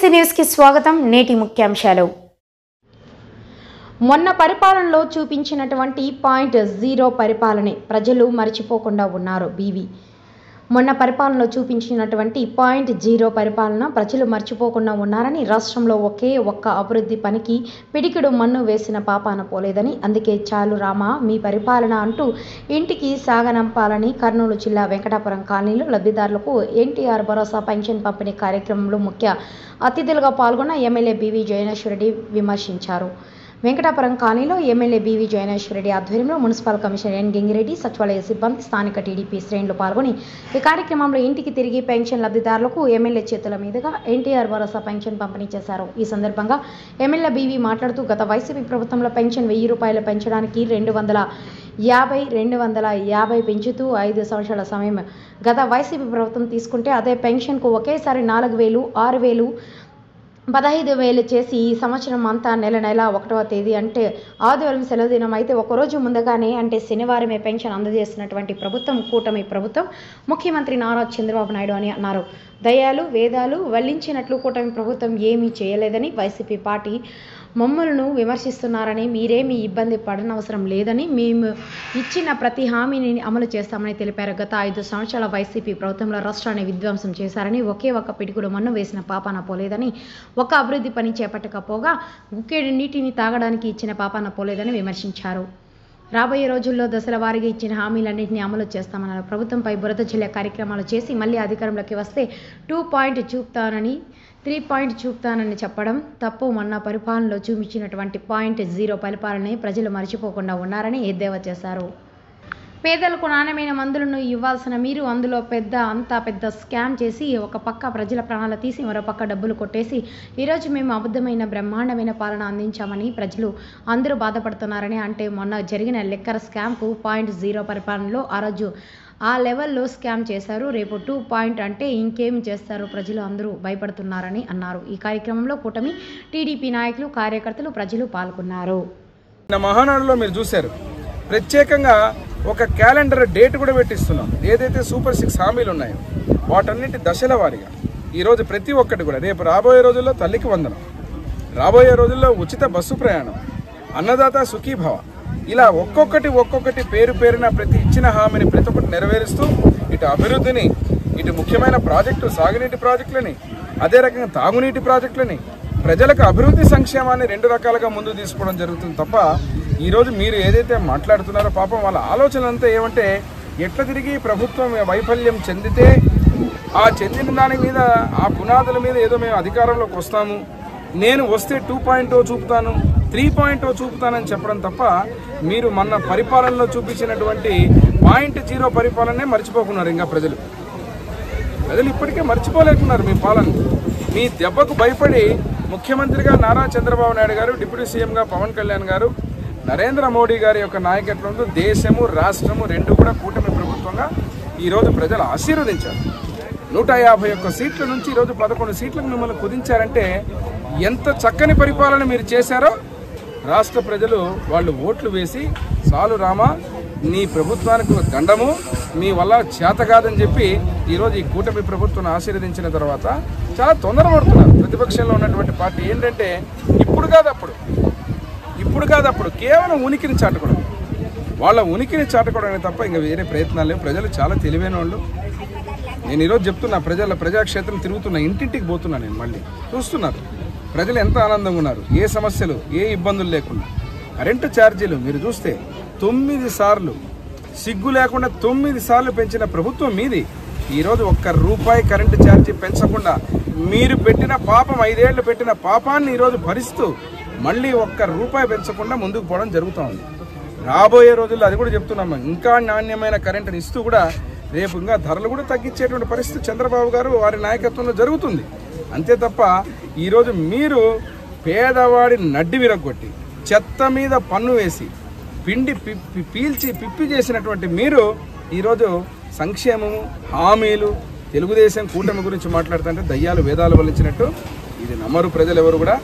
TMC news కి స్వాగతం. నేటి ముఖ్యాంశాలు. మొన్న పరిపాలనలో చూపించినటువంటి .0 పరిపాలనే ప్రజలు మర్చిపోకుండా ఉన్నారు. బీవీ మొన్న పరిపాలనలో చూపించినటువంటి .0 పరిపాలన ప్రజలు మర్చిపోకుండా ఉన్నారని, రాష్ట్రంలో ఒకే ఒక్క అభివృద్ధి పనికి పిడికిడు మన్ను వేసిన పాపాన పోలేదని, అందుకే చాలు రామా మీ పరిపాలన అంటూ ఇంటికి సాగనంపాలని కర్నూలు జిల్లా వెంకటాపురం కాలనీలో లబ్ధిదారులకు ఎన్టీఆర్ భరోసా పెన్షన్ పంపిణీ కార్యక్రమంలో ముఖ్య అతిథులుగా పాల్గొన్న ఎమ్మెల్యే బీవీ జయనేశ్వరరెడ్డి విమర్శించారు. వెంకటాపురం కాలనీలో ఎమ్మెల్యే బీవీ జయనేశ్వరరెడ్డి ఆధ్వర్యంలో మున్సిపల్ కమిషనర్ ఎన్ గంగిరెడ్డి, సచివాలయ సిబ్బంది, స్థానిక టీడీపీ శ్రేణులు పాల్గొని ఈ కార్యక్రమంలో ఇంటికి తిరిగి పెన్షన్ లబ్ధిదారులకు ఎమ్మెల్యే చేతుల మీదుగా ఎన్టీఆర్ భరోసా పెన్షన్ పంపిణీ చేశారు. ఈ సందర్భంగా ఎమ్మెల్యే బీవీ మాట్లాడుతూ, గత వైసీపీ ప్రభుత్వంలో పెన్షన్ ₹1000 పెంచడానికి 250 పెంచుతూ 5 సంవత్సరాల సమయం గత వైసీపీ ప్రభుత్వం తీసుకుంటే, అదే పెన్షన్కు ఒకేసారి 4000, 6000, 15,000 చేసి ఈ సంవత్సరం అంతా నెల 1వ తేదీ అంటే ఆదివారం సెలవు దినం అయితే ఒకరోజు ముందుగానే అంటే శనివారమే పెన్షన్ అందజేసినటువంటి ప్రభుత్వం కూటమి ప్రభుత్వం, ముఖ్యమంత్రి నారా చంద్రబాబు నాయుడు అని అన్నారు. దయాలు వేదాలు వల్లించినట్లు కూటమి ప్రభుత్వం ఏమీ చేయలేదని, వైసీపీ పార్టీ మమ్మల్ని విమర్శిస్తున్నారని, మీరేమీ ఇబ్బంది పడనవసరం లేదని, మేము ఇచ్చిన ప్రతి హామీని అమలు చేస్తామని తెలిపారు. గత 5 సంవత్సరాల వైసీపీ ప్రభుత్వంలో రాష్ట్రాన్ని విధ్వంసం చేశారని, ఒకే ఒక్క పిడికుడు మన్ను వేసిన పాపాన పోలేదని, ఒక్క అభివృద్ధి పని చేపట్టకపోగా గుక్కెడు నీటిని తాగడానికి ఇచ్చిన పాపాన పోలేదని విమర్శించారు. రాబోయే రోజుల్లో దశల వారీగా ఇచ్చిన హామీలన్నింటినీ అమలు చేస్తామన్నారు. ప్రభుత్వంపై బురద జల్లే కార్యక్రమాలు చేసి మళ్ళీ అధికారంలోకి వస్తే 2 పాయింట్ చూపుతానని, 3 పాయింట్ చూపుతానని చెప్పడం తప్పు. మొన్న పరిపాలనలో చూపించినటువంటి .0 పరిపాలనని ప్రజలు మర్చిపోకుండా ఉన్నారని ఎద్దేవా చేశారు. పేదలకు నాణ్యమైన మందులను ఇవ్వాల్సిన మీరు అందులో పెద్ద స్కామ్ చేసి ఒక పక్క ప్రజల ప్రాణాలు తీసి మరో పక్క డబ్బులు కొట్టేసి ఈరోజు మేము అబద్ధమైన బ్రహ్మాండమైన పాలన అందించామని ప్రజలు అందరూ బాధపడుతున్నారని, అంటే మొన్న జరిగిన లెక్కర్ స్కామ్కు .0 పరిపాలనలో ఆ రోజు ఆ లెవెల్లో స్కామ్ చేశారు. రేపు 2 పాయింట్ అంటే ఇంకేమి చేస్తారు, ప్రజలు అందరూ భయపడుతున్నారని అన్నారు. ఈ కార్యక్రమంలో కూటమి టీడీపీ నాయకులు, కార్యకర్తలు, ప్రజలు పాల్గొన్నారు. మహానాడులో మీరు చూశారు, ప్రత్యేకంగా ఒక క్యాలెండర్ డేట్ కూడా పెట్టిస్తున్నాం. ఏదైతే సూపర్ 6 హామీలు ఉన్నాయో వాటన్నిటి దశల వారీగా ఈరోజు ప్రతి ఒక్కటి కూడా, రేపు రాబోయే రోజుల్లో తల్లికి వందనం, రాబోయే రోజుల్లో ఉచిత బస్సు ప్రయాణం, అన్నదాత సుఖీభవ, ఇలా ఒక్కొక్కటి పేరున ప్రతి ఇచ్చిన హామీని ప్రతి ఒక్కటి నెరవేరుస్తూ ఇటు అభివృద్ధిని, ఇటు ముఖ్యమైన ప్రాజెక్టు సాగునీటి ప్రాజెక్టులని, అదే రకంగా తాగునీటి ప్రాజెక్టులని, ప్రజలకు అభివృద్ధి సంక్షేమాన్ని 2 రకాలుగా ముందు తీసుకోవడం జరుగుతుంది తప్ప, ఈరోజు మీరు ఏదైతే మాట్లాడుతున్నారో పాపం వాళ్ళ ఆలోచన అంతా ఏమంటే, ఎట్లా తిరిగి ప్రభుత్వం వైఫల్యం చెందితే ఆ చెందిన దాని మీద, ఆ పునాదుల మీద ఏదో మేము అధికారంలోకి వస్తాము, నేను వస్తే 2.0 చూపుతాను, 3.0 చూపుతానని చెప్పడం తప్ప, మీరు మొన్న పరిపాలనలో చూపించినటువంటి .0 పరిపాలనే మర్చిపోకున్నారు. ఇంకా ప్రజలు ఇప్పటికే మర్చిపోలేకున్నారు మీ పాలన. మీ దెబ్బకు భయపడి ముఖ్యమంత్రిగా నారా చంద్రబాబు నాయుడు గారు, డిప్యూటీ సీఎంగా పవన్ కళ్యాణ్ గారు, నరేంద్ర మోడీ గారి యొక్క నాయకత్వంలో దేశము రాష్ట్రము 2 కూడా కూటమి ప్రభుత్వంగా ఈరోజు ప్రజలు ఆశీర్వదించారు. 151 సీట్ల నుంచి ఈరోజు 11 సీట్లకు మిమ్మల్ని కుదించారంటే ఎంత చక్కని పరిపాలన మీరు చేశారో రాష్ట్ర ప్రజలు వాళ్ళు ఓట్లు వేసి, చాలు రామా నీ ప్రభుత్వానికి దండము, మీ వల్ల చేత కాదని చెప్పి ఈరోజు ఈ కూటమి ప్రభుత్వాన్ని ఆశీర్వదించిన తర్వాత చాలా తొందరపడుతున్నారు. ప్రతిపక్షంలో ఉన్నటువంటి పార్టీ ఏంటంటే ఇప్పుడు కాదు అప్పుడు కేవలం ఉనికిని చాటుకోవడం, వాళ్ళ ఉనికిని చాటుకోవడమే తప్ప ఇంకా వేరే ప్రయత్నాలు లేవు. ప్రజలు చాలా తెలివైన వాళ్ళు. నేను ఈరోజు చెప్తున్నా, ప్రజాక్షేత్రం తిరుగుతున్నా, ఇంటింటికి పోతున్నా, నేను మళ్ళీ చూస్తున్నారు ప్రజలు ఎంత ఆనందంగా ఉన్నారు, ఏ సమస్యలు, ఏ ఇబ్బందులు లేకుండా. కరెంటు ఛార్జీలు మీరు చూస్తే 9 సార్లు సిగ్గు లేకుండా 9 సార్లు పెంచిన ప్రభుత్వం మీది. ఈరోజు ₹1 కరెంటు ఛార్జీ పెంచకుండా మీరు పెట్టిన పాపం, 5 ఏళ్లు పెట్టిన పాపాన్ని ఈరోజు భరిస్తూ మళ్ళీ ₹1 పెంచకుండా ముందుకు పోవడం జరుగుతూ ఉంది. రాబోయే రోజుల్లో అది కూడా చెప్తున్నాము, ఇంకా నాణ్యమైన కరెంటుని ఇస్తూ కూడా రేపు ఇంకా ధరలు కూడా తగ్గించేటువంటి పరిస్థితి చంద్రబాబు గారు వారి నాయకత్వంలో జరుగుతుంది. అంతే తప్ప ఈరోజు మీరు పేదవాడి నడ్డి విరగొట్టి, చెత్త మీద పన్ను వేసి, పిప్పి చేసినటువంటి మీరు ఈరోజు సంక్షేమము, హామీలు, తెలుగుదేశం కూటమి గురించి మాట్లాడుతుంటే దయ్యాలు వేదాలు వల్లించినట్టు ఇది నమ్మరు ప్రజలు ఎవరు కూడా.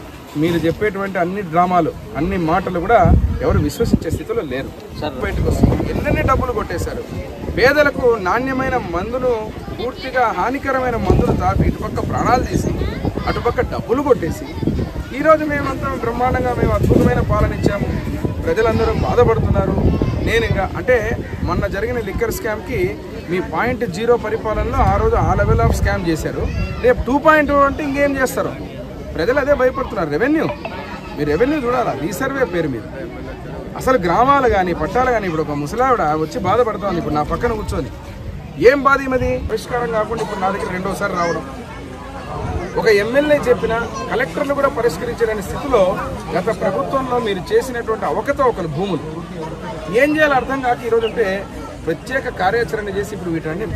మీరు చెప్పేటువంటి అన్ని డ్రామాలు, అన్ని మాటలు కూడా ఎవరు విశ్వసించే స్థితిలో లేరు. బయటకు వస్తుంది ఎన్నెన్ని డబ్బులు కొట్టేశారు. పేదలకు నాణ్యమైన మందును పూర్తిగా హానికరమైన మందులు తాపి ఇటుపక్క ప్రాణాలు తీసి అటుపక్క డబ్బులు కొట్టేసి ఈరోజు మేమంతా బ్రహ్మాండంగా మేము అద్భుతమైన పాలన ఇచ్చాము, ప్రజలందరూ బాధపడుతున్నారు. నేను ఇంకా అంటే మొన్న జరిగిన లిక్కర్ స్కామ్కి మీ 0.0 పరిపాలనలో ఆ రోజు ఆ లెవెల్ ఆఫ్ స్కామ్ చేశారు. రేపు 2.2 అంటే ఇంకేం చేస్తారు? ప్రజలు అదే భయపడుతున్నారు. మీరు రెవెన్యూ చూడాలా, రీసర్వే పేరు మీద అసలు గ్రామాలు కానీ పట్టాలు కానీ. ఇప్పుడు ఒక ముసలావిడ వచ్చి బాధపడుతోంది, ఇప్పుడు నా పక్కన కూర్చొని. ఏం బాధ ఏమది? పరిష్కారం కాకుండా ఇప్పుడు నా దగ్గర రెండోసారి రావడం. ఒక ఎమ్మెల్యే చెప్పిన కలెక్టర్లు కూడా పరిష్కరించలేని స్థితిలో గత ప్రభుత్వంలో మీరు చేసినటువంటి అవకతవకలు భూములు ఏం చేయాలో అర్థం కాక ఈరోజు అంటే ప్రత్యేక కార్యాచరణ చేసి ఇప్పుడు వీటన్ని